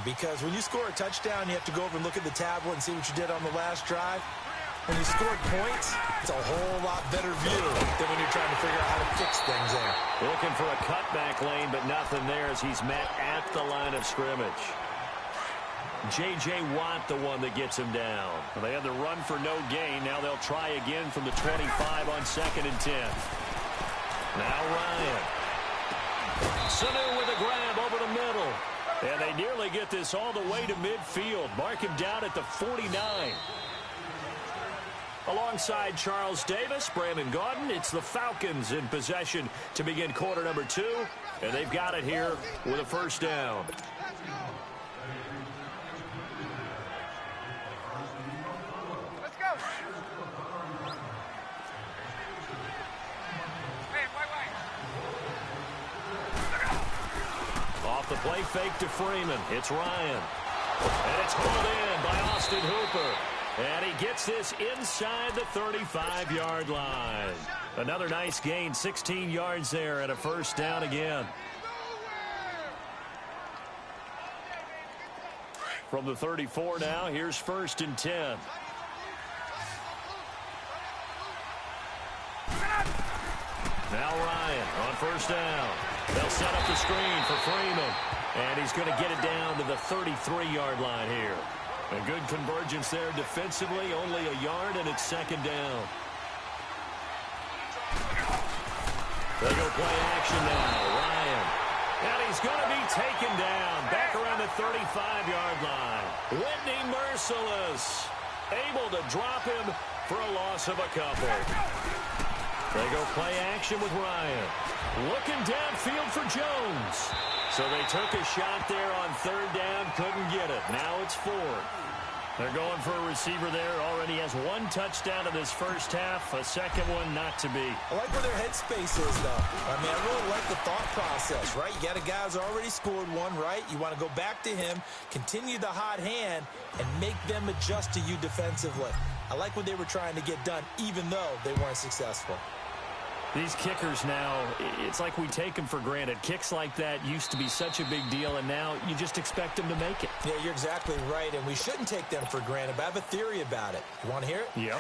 because when you score a touchdown, you have to go over and look at the tablet and see what you did on the last drive. When you scored points, it's a whole lot better view than when you're trying to figure out how to fix things there. Looking for a cutback lane, but nothing there as he's met at the line of scrimmage. J.J. Watt, the one that gets him down. Well, they had the run for no gain. Now they'll try again from the 25 on 2nd and 10. Now Ryan. Sanu with a grab over the middle. And they nearly get this all the way to midfield. Mark him down at the 49. Alongside Charles Davis, Brandon Gaudin, it's the Falcons in possession to begin quarter number 2. And they've got it here with a first down. Let's go. Hey, Off the play fake to Freeman. It's Ryan. And it's hauled in by Austin Hooper. And he gets this inside the 35-yard line. Another nice gain, 16 yards there, and a first down again. From the 34 now, here's 1st and 10. Now Ryan on first down. They'll set up the screen for Freeman. And he's going to get it down to the 33-yard line here. A good convergence there defensively, only a yard, and it's 2nd down. They go play action now. Ryan. And he's going to be taken down back around the 35-yard line. Whitney merciless. Able to drop him for a loss of a couple. They go play action with Ryan. Looking downfield for Jones. So they took a shot there on 3rd down, couldn't get it. Now it's 4th. They're going for a receiver there. Already has 1 touchdown in this first half. A second one not to be. I like where their headspace is, though. I mean, I really like the thought process, right? You got a guy who's already scored one, right? You want to go back to him, continue the hot hand, and make them adjust to you defensively. I like what they were trying to get done, even though they weren't successful. These kickers now, it's like we take them for granted. Kicks like that used to be such a big deal, and now you just expect them to make it. Yeah, you're exactly right, and we shouldn't take them for granted, but I have a theory about it. You want to hear it? Yeah.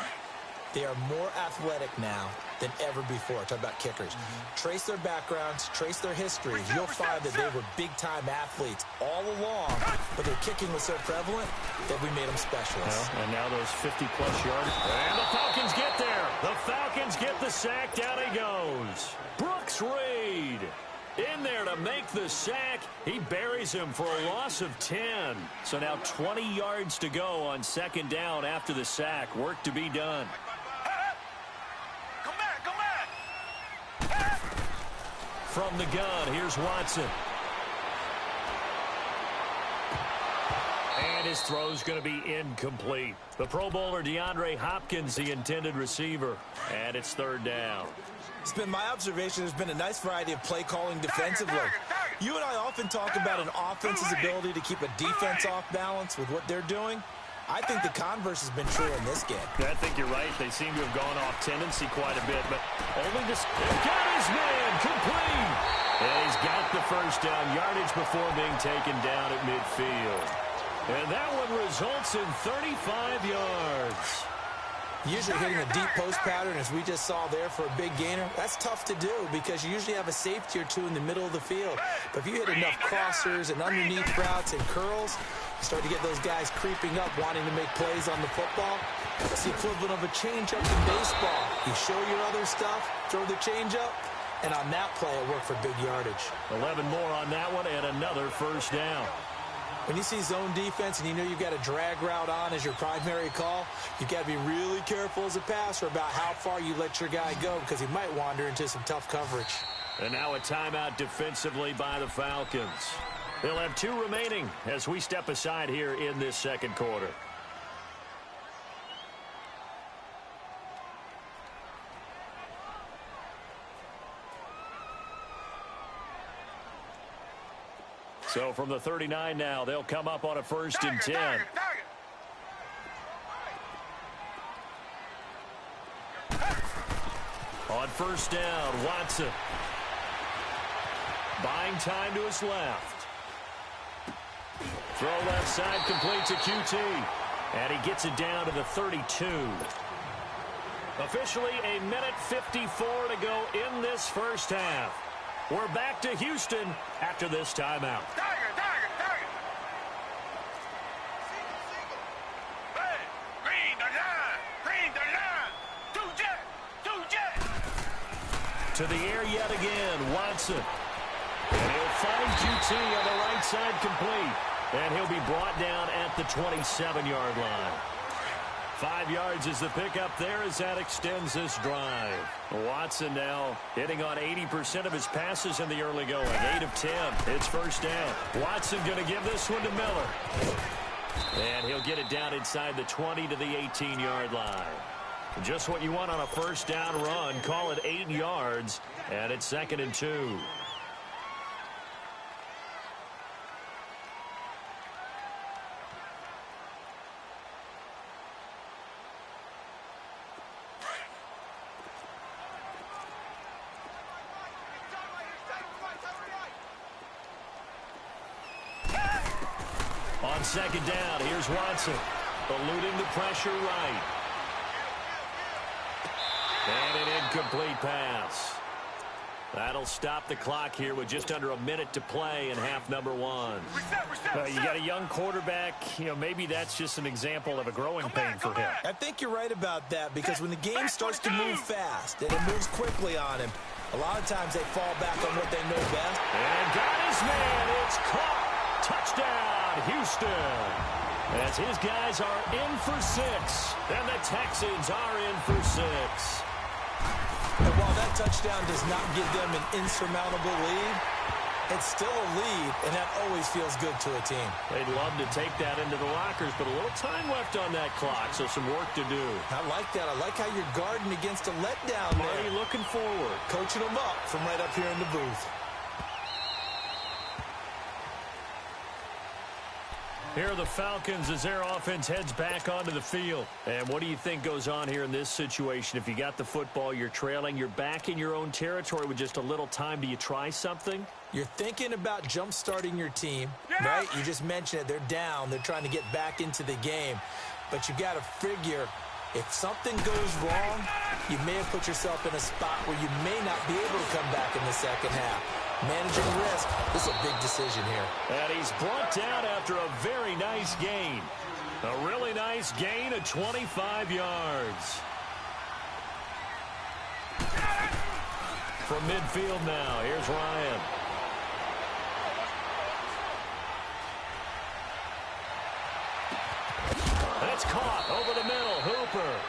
They are more athletic now than ever before. Talk about kickers. Trace their backgrounds, trace their histories. You'll find that they were big-time athletes all along, but their kicking was so prevalent that we made them specialists. Well, and now those 50-plus yards. And the Falcons get there. The Falcons get the sack. Down he goes. Brooks Reed in there to make the sack. He buries him for a loss of 10. So now 20 yards to go on 2nd down after the sack. Work to be done. From the gun, here's Watson. And his throw's going to be incomplete. The Pro Bowler DeAndre Hopkins, the intended receiver. And it's 3rd down. It's been my observation there's been a nice variety of play calling defensively. You and I often talk about an offense's ability to keep a defense off balance with what they're doing. I think the converse has been true in this game. I think you're right. They seem to have gone off tendency quite a bit, but only this. Got his man complete. And he's got the first down yardage before being taken down at midfield. And that one results in 35 yards. Usually hitting a deep post pattern, as we just saw there, for a big gainer, that's tough to do because you usually have a safety or two in the middle of the field. But if you hit enough crossers and underneath routes and curls, you start to get those guys creeping up, wanting to make plays on the football. It's the equivalent of a changeup in baseball. You show your other stuff, throw the changeup, and on that play, it worked for big yardage. 11 more on that one, and another first down. When you see zone defense and you know you've got a drag route on as your primary call, you've got to be really careful as a passer about how far you let your guy go because he might wander into some tough coverage. And now a timeout defensively by the Falcons. They'll have 2 remaining as we step aside here in this second quarter. So from the 39 now, they'll come up on a 1st and 10. On 1st down, Watson. Buying time to his left. Throw left side complete to QT. And he gets it down to the 32. Officially a minute 54 to go in this first half. We're back to Houston after this timeout. To the air yet again, Watson. And he'll find QT on the right side complete. And he'll be brought down at the 27-yard line. 5 yards is the pickup there as that extends this drive. Watson now hitting on 80% of his passes in the early going. 8 of 10. It's first down. Watson going to give this one to Miller. And he'll get it down inside the 20 to the 18-yard line. Just what you want on a first down run. Call it 8 yards. And it's 2nd and 2. On 2nd down, here's Watson. Eluding the pressure right. And an incomplete pass. That'll stop the clock here with just under a minute to play in half number 1. You got a young quarterback. Maybe that's just an example of a growing pain for him. I think you're right about that because when the game starts to move fast and it moves quickly on him, a lot of times they fall back on what they know best. And got his man. It's caught. Touchdown, Houston. As his guys are in for 6. And the Texans are in for 6. And while that touchdown does not give them an insurmountable lead, it's still a lead, and that always feels good to a team. They'd love to take that into the lockers, but a little time left on that clock, so some work to do. I like that. I like how you're guarding against a letdown there. Marty looking forward. Coaching them up from right up here in the booth. Here are the Falcons as their offense heads back onto the field. And what do you think goes on here in this situation? If you got the football, you're trailing, you're back in your own territory with just a little time. Do you try something? You're thinking about jump-starting your team, right? You just mentioned it. They're down. They're trying to get back into the game. But you got to figure if something goes wrong, you may have put yourself in a spot where you may not be able to come back in the second half. Managing risk, this is a big decision here. And he's brought down after a very nice gain. A really nice gain of 25 yards. From midfield now, here's Ryan. That's caught over the middle, Hooper.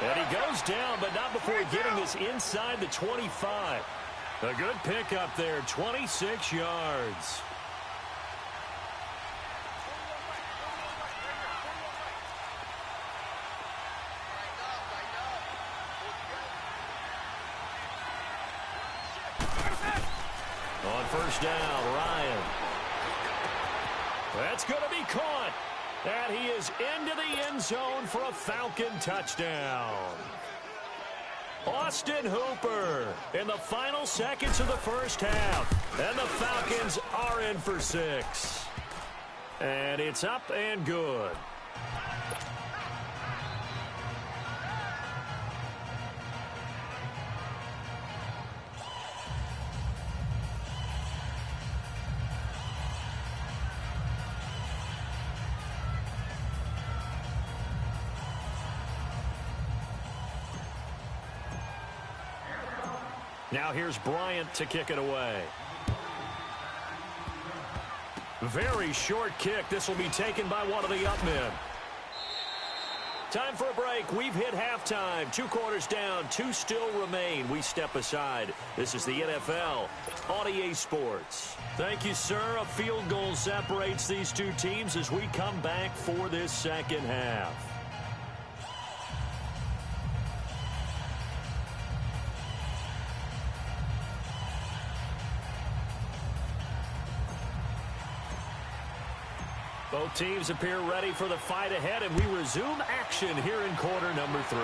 And he goes down, but not before getting this inside the 25. A good pickup there, 26 yards. On first down, Ryan. That's going to be caught. And he is into the end zone for a Falcon touchdown. Austin Hooper in the final seconds of the first half. And the Falcons are in for 6. And it's up and good. Now here's Bryant to kick it away. Very short kick. This will be taken by one of the up men. Time for a break. We've hit halftime. 2 quarters down. 2 still remain. We step aside. This is the NFL on EA Sports. Thank you, sir. A field goal separates these two teams as we come back for this second half. Both teams appear ready for the fight ahead, and we resume action here in quarter number 3.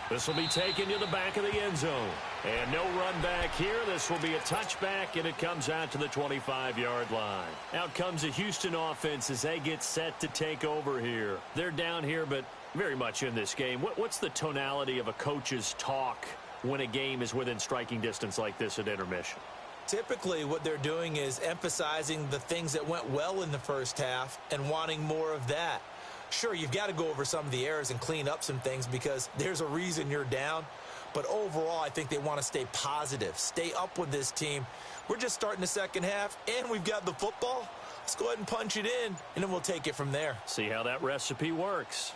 This will be taken to the back of the end zone. And no run back here. This will be a touchback, and it comes out to the 25-yard line. Out comes the Houston offense as they get set to take over here. They're down here, but very much in this game. What's the tonality of a coach's talk when a game is within striking distance like this at intermission? Typically, what they're doing is emphasizing the things that went well in the first half and wanting more of that. Sure, you've got to go over some of the errors and clean up some things because there's a reason you're down. But overall, I think they want to stay positive, stay up with this team. We're just starting the second half, and we've got the football. Let's go ahead and punch it in, and then we'll take it from there. See how that recipe works.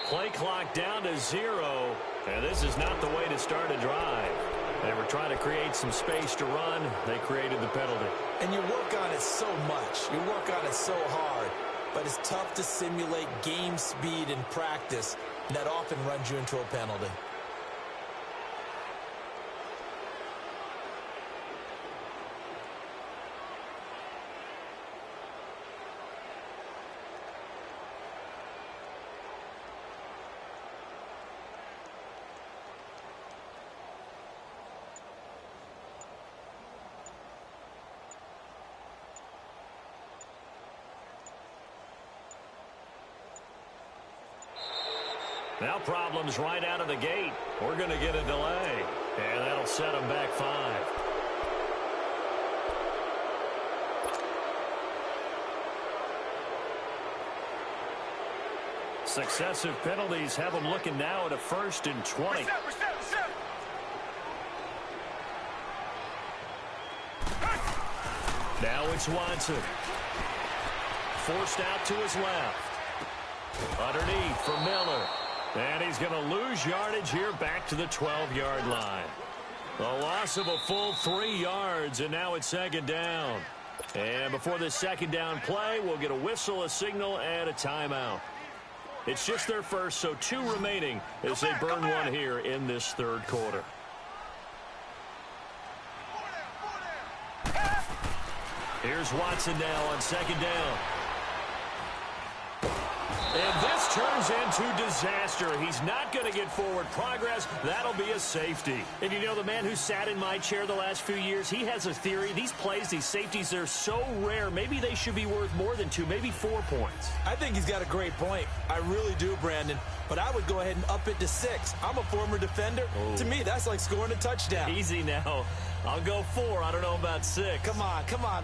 Play clock down to 0, and this is not the way to start a drive. They were trying to create some space to run. They created the penalty. And you work on it so much. You work on it so hard. But it's tough to simulate game speed in practice. And that often runs you into a penalty. Now problems right out of the gate. We're going to get a delay. And that'll set them back 5. Successive penalties have them looking now at a 1st and 20. Now it's Watson. Forced out to his left. Underneath for Miller. And he's going to lose yardage here back to the 12-yard line. A loss of a full 3 yards, and now it's 2nd down. And before this 2nd down play, we'll get a whistle, a signal, and a timeout. It's just their first, so 2 remaining as they burn one here in this 3rd quarter. Here's Watson now on 2nd down. And this turns into disaster. He's not going to get forward progress. That'll be a safety. And you know, the man who sat in my chair the last few years, he has a theory. These plays, these safeties, they're so rare. Maybe they should be worth more than 2, maybe 4 points. I think he's got a great point. I really do, Brandon. But I would go ahead and up it to 6. I'm a former defender. Oh. To me, that's like scoring a touchdown. Easy now. I'll go 4. I don't know about 6. Come on, come on.